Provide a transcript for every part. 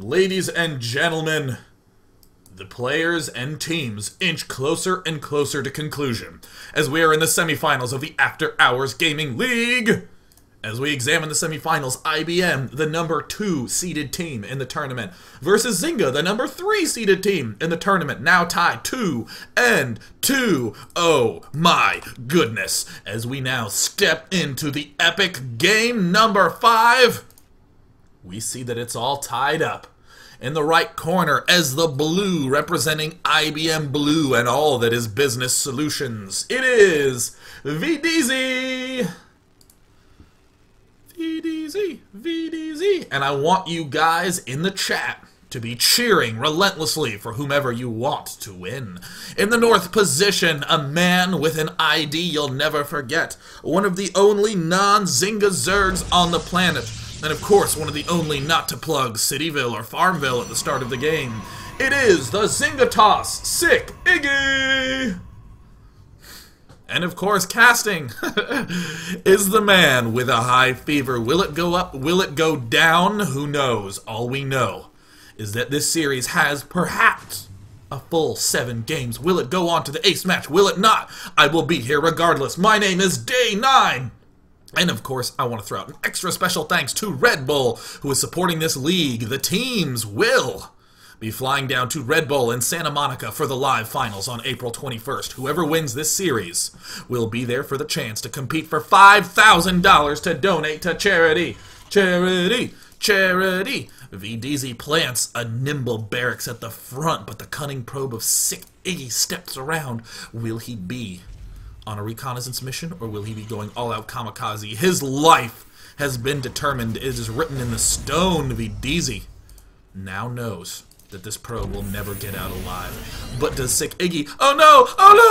Ladies and gentlemen, the players and teams inch closer and closer to conclusion as we are in the semifinals of the After Hours Gaming League. As we examine the semifinals, IBM, the number 2 seeded team in the tournament, versus Zynga, the number 3 seeded team in the tournament, now tied 2-2. Oh my goodness, as we now step into the epic game number 5, we see that it's all tied up. In the right corner, as the blue representing IBM Blue and all that is business solutions, it is VDZ. VDZ. And I want you guys in the chat to be cheering relentlessly for whomever you want to win. In the north position, a man with an ID you'll never forget. One of the only non-Zynga Zergs on the planet. And of course, one of the only not to plug Cityville or Farmville at the start of the game. It is the Zynga Toss, Sick Iggy! And of course, casting is the man with a high fever. Will it go up? Will it go down? Who knows? All we know is that this series has perhaps a full 7 games. Will it go on to the ace match? Will it not? I will be here regardless. My name is Day 9. And of course, I want to throw out an extra special thanks to Red Bull, who is supporting this league. The teams will be flying down to Red Bull in Santa Monica for the live finals on April 21st. Whoever wins this series will be there for the chance to compete for $5,000 to donate to charity. Charity! VDZ plants a nimble barracks at the front, but the cunning probe of Sick Iggy steps around. Will he be on a reconnaissance mission, or will he be going all-out kamikaze? His life has been determined. It is written in the stone. VDZ now knows that this probe will never get out alive. But does Sick Iggy... Oh no,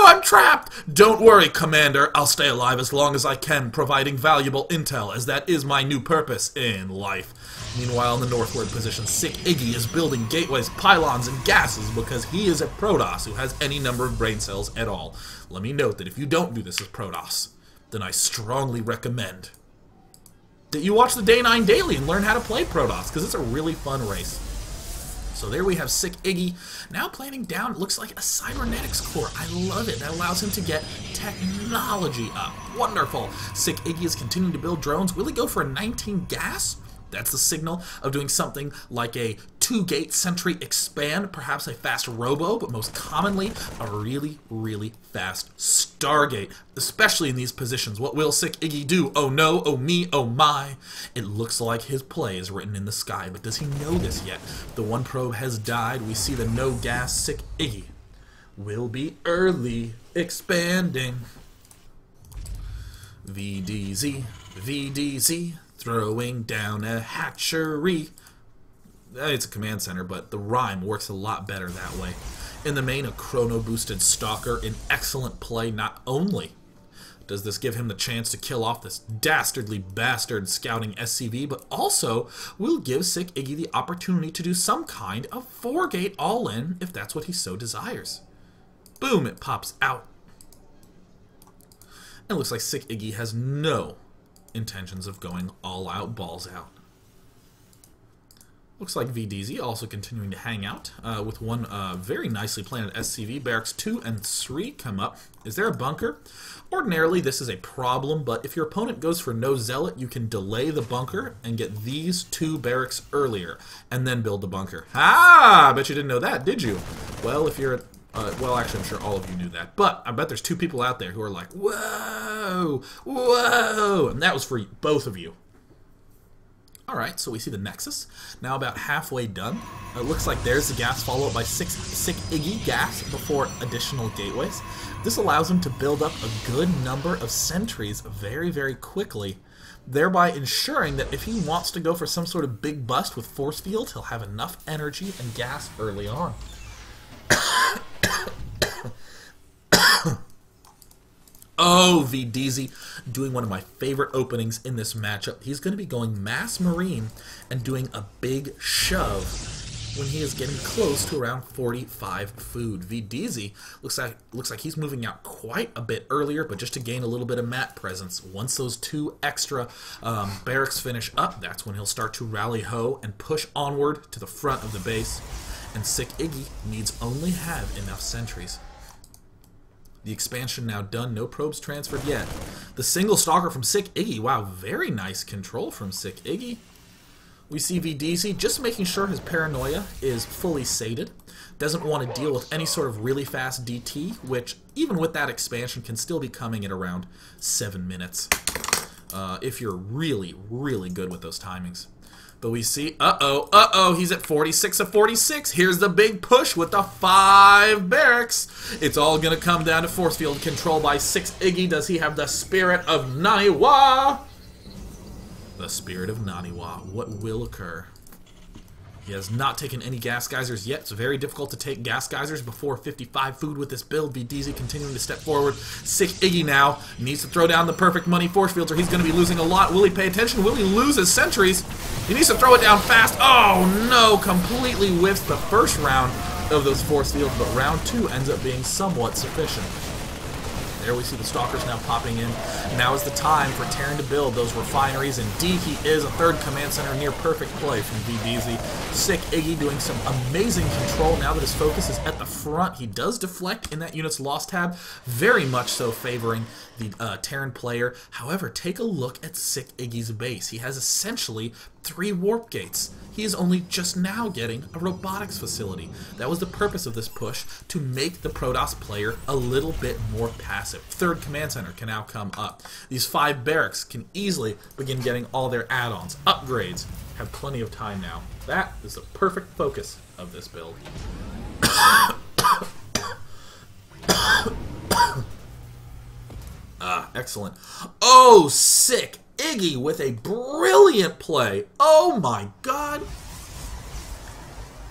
I'm trapped! Don't worry, Commander. I'll stay alive as long as I can, providing valuable intel, as that is my new purpose in life. Meanwhile, in the northward position, Sick Iggy is building gateways, pylons, and gases because he is a Protoss who has any number of brain cells at all. Let me note that if you don't do this as Protoss, then I strongly recommend that you watch the Day 9 Daily and learn how to play Protoss, because it's a really fun race. So there we have Sick Iggy, now planning down, it looks like a cybernetics core. I love it. That allows him to get technology up. Wonderful. Sick Iggy is continuing to build drones. Will he go for a 19 gas? That's the signal of doing something like a 2-gate sentry expand, perhaps a fast robo, but most commonly a really, really fast Stargate, especially in these positions. What will Sick Iggy do? Oh no, oh me, oh my. It looks like his play is written in the sky, but does he know this yet? The one probe has died. We see the no gas Sick Iggy will be early expanding. VDZ, throwing down a hatchery. It's a command center, but the rhyme works a lot better that way. In the main, a chrono-boosted Stalker in excellent play. Not only does this give him the chance to kill off this dastardly bastard scouting SCV, but also will give Sick Iggy the opportunity to do some kind of 4-gate all-in if that's what he so desires. Boom, it pops out. It looks like Sick Iggy has no intentions of going all out, balls out. Looks like VDZ also continuing to hang out with one very nicely planted SCV. Barracks 2 and 3 come up. Is there a bunker? Ordinarily this is a problem, but if your opponent goes for no zealot, you can delay the bunker and get these 2 barracks earlier and then build the bunker. Ah, I bet you didn't know that, did you? Well, if you're well, actually, I'm sure all of you knew that, but I bet there's 2 people out there who are like, whoa, whoa, and that was for both of you. Alright, so we see the Nexus, now about halfway done. It looks like there's the gas, followed by Sick Iggy gas before additional gateways. This allows him to build up a good number of sentries very, very quickly, thereby ensuring that if he wants to go for some sort of big bust with force field, he'll have enough energy and gas early on. Oh, VDZ doing one of my favorite openings in this matchup. He's going to be going Mass Marine and doing a big shove when he is getting close to around 45 food. VDZ looks like he's moving out quite a bit earlier, but just to gain a little bit of mat presence. Once those 2 extra barracks finish up, that's when he'll start to rally ho and push onward to the front of the base. And Sick Iggy needs only have enough sentries. The expansion now done, no probes transferred yet. The single stalker from Sick Iggy, wow, very nice control from Sick Iggy. We see VDZ just making sure his paranoia is fully sated. Doesn't want to deal with any sort of really fast DT, which even with that expansion can still be coming at around 7 minutes. If you're really, really good with those timings. But we see, he's at 46 of 46. Here's the big push with the 5 barracks. It's all going to come down to force field control by Sick Iggy. Does he have the spirit of Naniwa? The spirit of Naniwa. What will occur? He has not taken any gas geysers yet. It's very difficult to take gas geysers before 55 food with this build. VDZ continuing to step forward. Sick Iggy now needs to throw down the perfect money force fields or he's going to be losing a lot. Will he pay attention? Will he lose his sentries? He needs to throw it down fast. Oh no, completely whiffs the first round of those force fields, but round 2 ends up being somewhat sufficient. There we see the Stalkers now popping in. Now is the time for Terran to build those refineries. Indeed, he is. A 3rd command center near perfect play from VDZ. Sick Iggy doing some amazing control now that his focus is at the front. He does deflect in that unit's loss tab, very much so favoring the Terran player. However, take a look at Sick Iggy's base. He has essentially 3 warp gates. He is only just now getting a robotics facility. That was the purpose of this push, to make the Protoss player a little bit more passive. 3rd command center can now come up. These 5 barracks can easily begin getting all their add-ons, upgrades, have plenty of time now. That is the perfect focus of this build. Excellent. Oh, Sick Iggy with a brilliant play. Oh my god.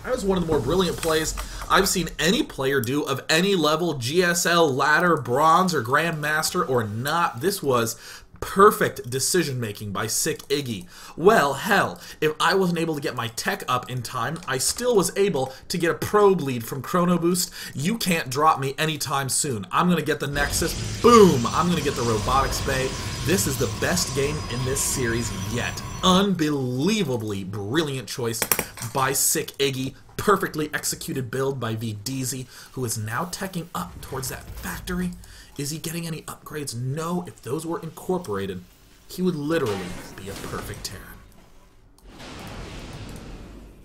That was one of the more brilliant plays I've seen any player do of any level, GSL, ladder, bronze, or grandmaster, or not. This was perfect decision making by Sick Iggy. Well, hell, if I wasn't able to get my tech up in time, I still was able to get a probe lead from Chrono Boost. You can't drop me anytime soon. I'm going to get the Nexus. Boom! I'm going to get the Robotics Bay. This is the best game in this series yet. Unbelievably brilliant choice by Sick Iggy. Perfectly executed build by VDZ, who is now teching up towards that factory. Is he getting any upgrades? No. If those were incorporated, he would literally be a perfect Terran.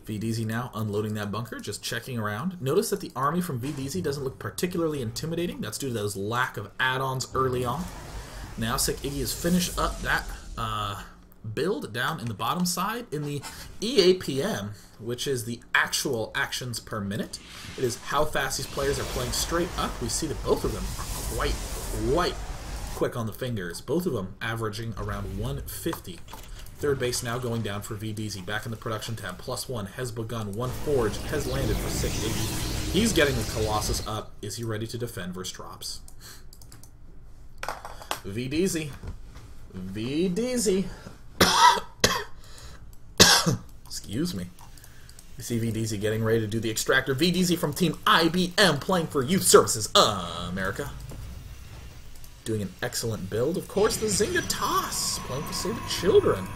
VDZ now unloading that bunker, just checking around. Notice that the army from VDZ doesn't look particularly intimidating. That's due to those lack of add-ons early on. Now Sick Iggy has finished up that build down in the bottom side in the EAPM, which is the actual actions per minute. It is how fast these players are playing straight up. We see that both of them are quite quick on the fingers. Both of them averaging around 150. 3rd base now going down for VDZ. Back in the production tab. +1 has begun. 1 forge has landed for Sick Iggy. He's getting the Colossus up. Is he ready to defend versus drops? VDZ. VDZ. Excuse me. You see VDZ getting ready to do the extractor. VDZ from Team IBM playing for Youth Services America. Doing an excellent build. Of course, the Zynga Toss playing for Save the Children.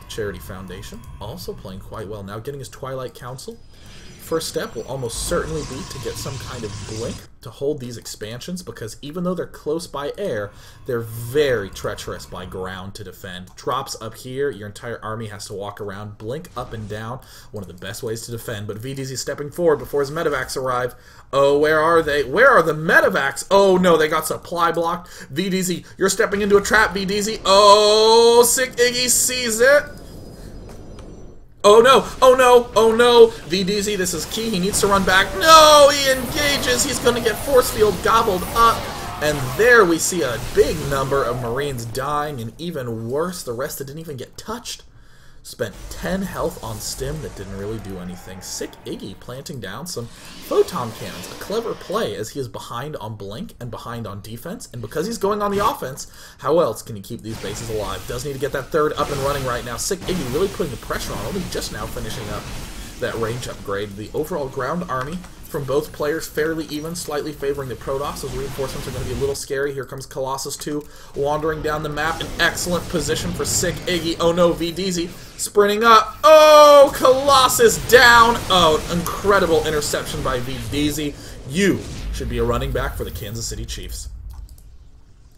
The Charity Foundation also playing quite well. Now getting his Twilight Council. First step will almost certainly be to get some kind of blink to hold these expansions, because even though they're close by air, they're very treacherous by ground to defend. Drops up here, your entire army has to walk around, blink up and down, one of the best ways to defend. But VDZ stepping forward before his medevacs arrive. Oh, where are they? Where are the medevacs? Oh no, they got supply blocked. VDZ, you're stepping into a trap, VDZ. Oh, Sick Iggy sees it. Oh no, oh no, oh no, VDZ, this is key, he needs to run back. No, he engages, he's going to get force field gobbled up. And there we see a big number of Marines dying, and even worse, the rest that didn't even get touched. Spent 10 health on stim that didn't really do anything. Sick Iggy planting down some photon cannons. A clever play, as he is behind on blink and behind on defense. And because he's going on the offense, how else can he keep these bases alive? Does need to get that 3rd up and running right now. Sick Iggy really putting the pressure on, only just now finishing up that range upgrade. The overall ground army from both players fairly even, slightly favoring the Protoss. Those reinforcements are going to be a little scary. Here comes Colossus 2 wandering down the map. An excellent position for Sick Iggy. Oh no, VDZ sprinting up. Oh, Colossus down. Oh, incredible interception by VDZ. You should be a running back for the Kansas City Chiefs.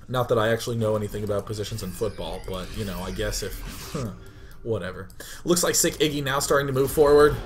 Not that I actually know anything about positions in football, but, you know, I guess if... whatever. Looks like Sick Iggy now starting to move forward.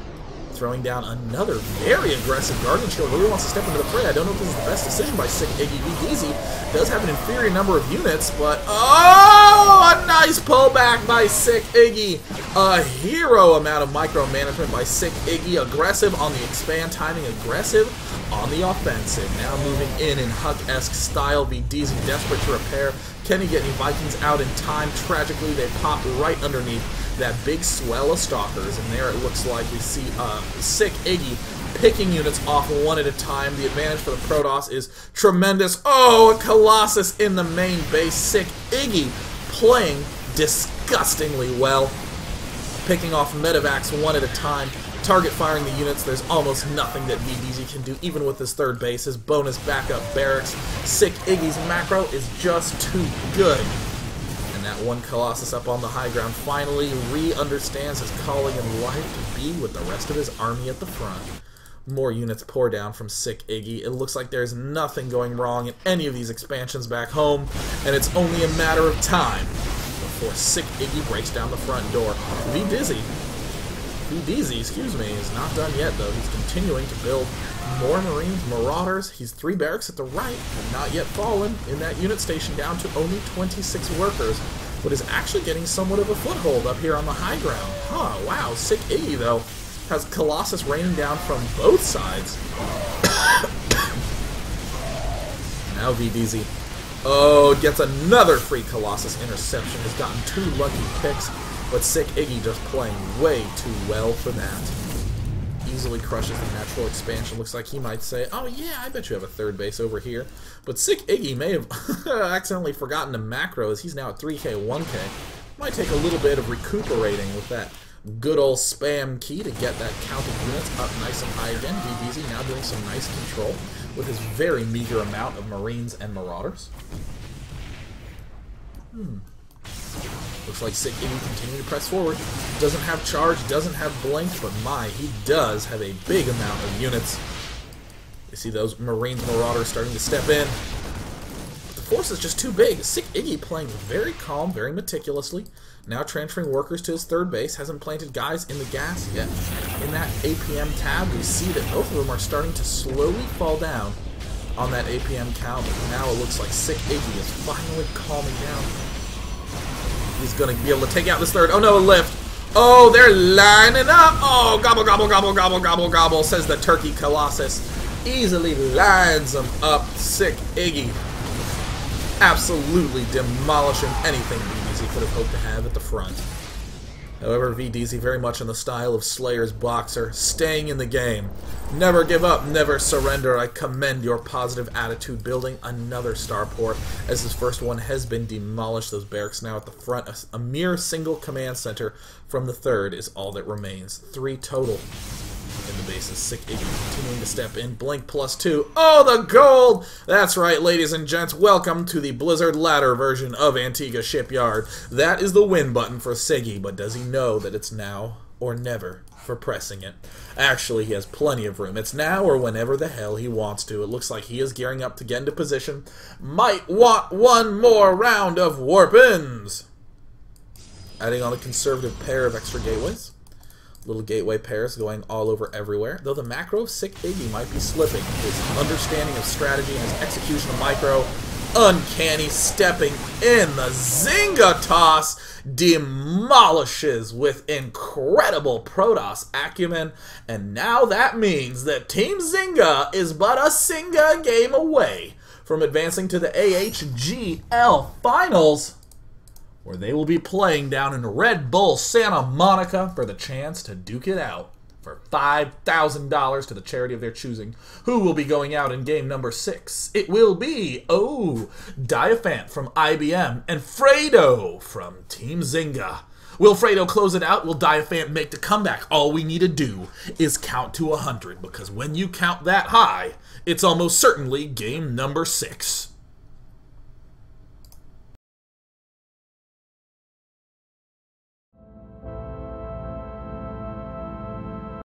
Throwing down another very aggressive Guardian Shield. Really wants to step into the fray. I don't know if this is the best decision by Sick Iggy. VDZ does have an inferior number of units, but... oh! A nice pullback by Sick Iggy. A hero amount of micromanagement by Sick Iggy. Aggressive on the expand timing. Aggressive on the offensive. Now moving in Huck-esque style. VDZ desperate to repair. Can he get any Vikings out in time? Tragically, they pop right underneath that big swell of stalkers, and there it looks like we see Sick Iggy picking units off one at a time. The advantage for the Protoss is tremendous. Oh, a Colossus in the main base. Sick Iggy playing disgustingly well, picking off medevacs one at a time, target firing the units. There's almost nothing that VDZ can do, even with his third base, his bonus backup barracks. Sick Iggy's macro is just too good. And that one Colossus up on the high ground finally re-understands his calling in life to be with the rest of his army at the front. More units pour down from Sick Iggy. It looks like there's nothing going wrong in any of these expansions back home, and it's only a matter of time before Sick Iggy breaks down the front door. VDZ, excuse me, is not done yet, though. He's continuing to build more Marines, Marauders. He's 3 barracks at the right, but not yet fallen in that unit station down to only 26 workers, but is actually getting somewhat of a foothold up here on the high ground. Huh, wow, Sick Iggy, though, has Colossus raining down from both sides. Now VDZ. Oh, gets another free Colossus interception. Has gotten 2 lucky picks. But Sick Iggy just playing way too well for that. Easily crushes the natural expansion. Looks like he might say, oh yeah, I bet you have a third base over here. But Sick Iggy may have accidentally forgotten to macro as he's now at 3k, 1k. Might take a little bit of recuperating with that good old spam key to get that count of units up nice and high again. VDZ now doing some nice control with his very meager amount of Marines and Marauders. Looks like Sick Iggy continuing to press forward. Doesn't have charge, doesn't have blink, but my, he does have a big amount of units. You see those Marines, Marauders starting to step in. But the force is just too big. Sick Iggy playing very calm, very meticulously. Now transferring workers to his third base. Hasn't planted guys in the gas yet. In that APM tab, we see that both of them are starting to slowly fall down on that APM count. But now it looks like Sick Iggy is finally calming down. He's going to be able to take out this third. Oh no, a lift. Oh, they're lining up. Oh, gobble, gobble, gobble, gobble, gobble, gobble, says the Turkey Colossus. Easily lines them up. Sick Iggy. Absolutely demolishing anything VDZ could have hoped to have at the front. However, VDZ very much in the style of Slayer's boxer, staying in the game. Never give up, never surrender. I commend your positive attitude, building another starport as his first one has been demolished. Those barracks now at the front. A mere single command center from the third is all that remains. 3 total in the bases. Sick Iggy continuing to step in. Blink +2. Oh, the gold! That's right, ladies and gents. Welcome to the Blizzard Ladder version of Antigua Shipyard. That is the win button for Siggy, but does he know that it's now or never for pressing it? Actually, he has plenty of room. It's now or whenever the hell he wants to. It looks like he is gearing up to get into position. Might want one more round of warp-ins. Adding on a conservative pair of extra gateways. Little gateway pairs going all over everywhere. Though the macro of Sick Iggy might be slipping. His understanding of strategy and his execution of micro, uncanny, stepping in. The Zynga toss demolishes with incredible Protoss acumen. And now that means that Team Zynga is but a Zynga game away from advancing to the AHGL Finals, where they will be playing down in Red Bull, Santa Monica for the chance to duke it out for $5,000 to the charity of their choosing. Who will be going out in game number 6? It will be, Diaphant from IBM and Fredo from Team Zynga. Wilfredo close it out. Will Diafant make the comeback? All we need to do is count to 100, because when you count that high, it's almost certainly game number 6.